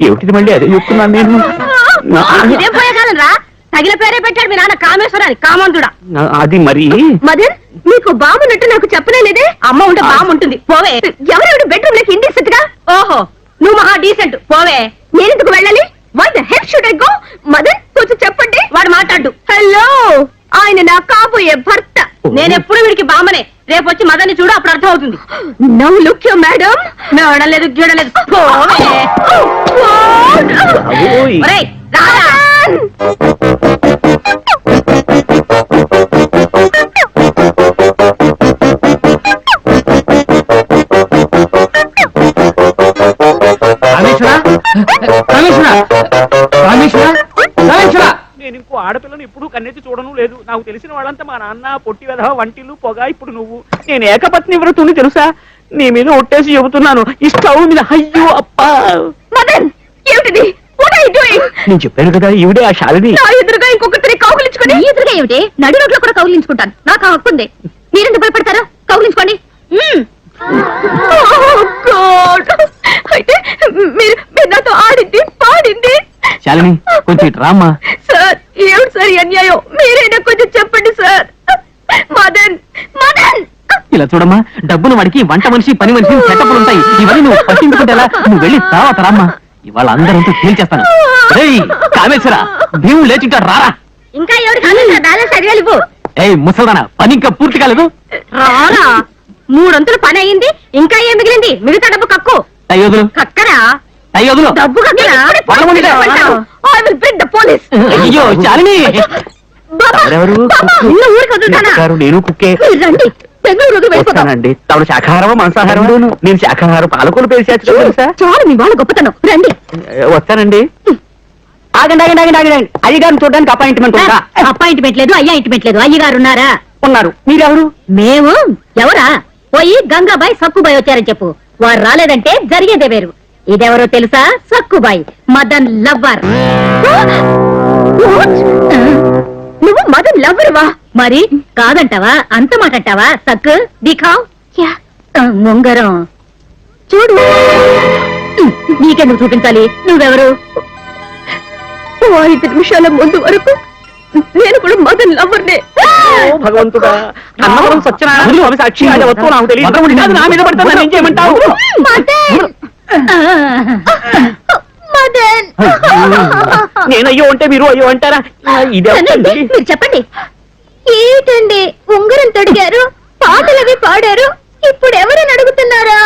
ఏమిటిది మళ్ళీ అదే చెప్తున్నాను నేను. ఇదే పోయేకాలం రా, తగిన పేరే పెట్టాడు మీ నాన్న కామేశ్వరాన్ని, కామంతుడా. అది మరి మదన్, నీకు బామున్నట్టు నాకు చెప్పలేదే. అమ్మ ఉంటే బాము ఉంటుంది, పోవే. ఎవరెవడు బెడ్రూమ్ లోకి ఇండీసెంట్ గా? ఓహో, నువ్వు మహా డీసెంట్, పోవే. నేనెందుకు వెళ్ళాలి? Why the hell should I go? Madan, కొంచెం చెప్పండి. వాడు మాట్లాడు. హలో, ఆయన నా కాబోయే భర్త. నేనెప్పుడు వీడికి బామ్మనే. రేపు వచ్చి మదన్ని చూడు, అప్పుడు అర్థం అవుతుంది. Now look you madam. నడలేదు గీడలేదు, పోవే. ఒరేయ్, రారా. నేను ఇంకో ఆడపిల్లను ఎప్పుడు కన్నెత్తి చూడను లేదు. నాకు తెలిసిన వాళ్ళంతా మా నాన్న, పొట్టి వెధవ, వంటిలు, పొగ. ఇప్పుడు నువ్వు. నేను ఏకపత్ని వ్రతుని తెలుసా? నీ మీద ఒట్టేసి చెబుతున్నాను. ఈ స్టవ్ మీద అయ్యో అప్పా. ఏమిటిది? నేను చెప్పాను కదా, ఈవిడే ఆ శాలిని. ఎదురుగా ఇంకొకరి కౌగులించుకొని. ఎదురుగా ఏమిటి? నడి రోడ్లో కూడా కౌగులించుకుంటాను, నాకు హక్కుంది. మీరెందుకు భయపడతారా? కౌగులించుకోండి. అయితే మీరు నాతో ఆడింది, పాడింది. శాలిని, కొంచెం రామ్మా. సార్, ఏమిటి సార్ అన్యాయం? మీరైనా కొంచెం చెప్పండి సార్. మదన్, మదన్, ఇలా చూడమ్మా, డబ్బును వాడికి వంట మనిషి, పని మనిషి సెటప్లు ఉంటాయి. ఇవన్నీ నువ్వు పట్టించుకుంటేలా? నువ్వు వెళ్ళి తర్వాత రామ్మా. ఇవాళ అందరంతా తేల్చేస్తాను. కామేశ్వర, భీము లేచింటాడు, రారా. ఇంకా ఎవరు కాలేదు? ఏయ్ ముసల్దానా, పని ఇంకా పూర్తి కాలేదు. రారా, 3 పని అయ్యింది, ఇంకా ఏం మిగిలింది? మిగతా డబ్బు కక్కు. అయ్యోదులు కక్కరా, అయ్యోదులు డబ్బు కక్కరా. అయ్యో శాలిని, నేను కుక్కే. రండి, వస్తానండి. తమడు శాఖాహారమా మాంసాహారం? నేను శాఖాహారం. పాలకూలు పేరు చాలు మీ వాళ్ళ గొప్పతనం. రండి. వస్తానండి. ఆగండి ఆగండి ఆగండి ఆగండి. అయ్యగారిని చూడడానికి అపాయింట్మెంట్ ఉందా? అపాయింట్మెంట్ లేదు, అయ్యాయింట్మెంట్ లేదు. అయ్యగారు ఉన్నారా? ఉన్నారు. మీరెవరు? మేము ఎవరా? పోయి గంగాబాయ్, సక్కుబాయ్ వచ్చారని చెప్పు. వారు రాలేదంటే జరిగేదే వేరు. ఇదెవరో తెలుసా? సక్కుబాయ్, మదన్ లవ్వర్. నువ్వు మదన్ లవ్వరువా? మరి కాదంటావా? అంత మాట అంటావా? సక్కు దిఖావ్. ఉంగరం చూడు. నీకెందుకు చూపించాలి? నువ్వెవరు? 5 నిమిషాల ముందు వరకు నేను కూడా మదన్ లవ్వర్నే. భగవంతుడా, అన్నవరం సత్యనారాయణ సాక్షి నాకు తెలియదు. నా మీద పడతాను, ఏం చేయమంటావు? నేను అయ్యో అంటే మీరు అయ్యో అంటారా? మీరు చెప్పండి. ఏమిటండి ఉంగరం తొడిగారు, పాటలవి పాడారు, ఇప్పుడు ఎవరని అడుగుతున్నారా?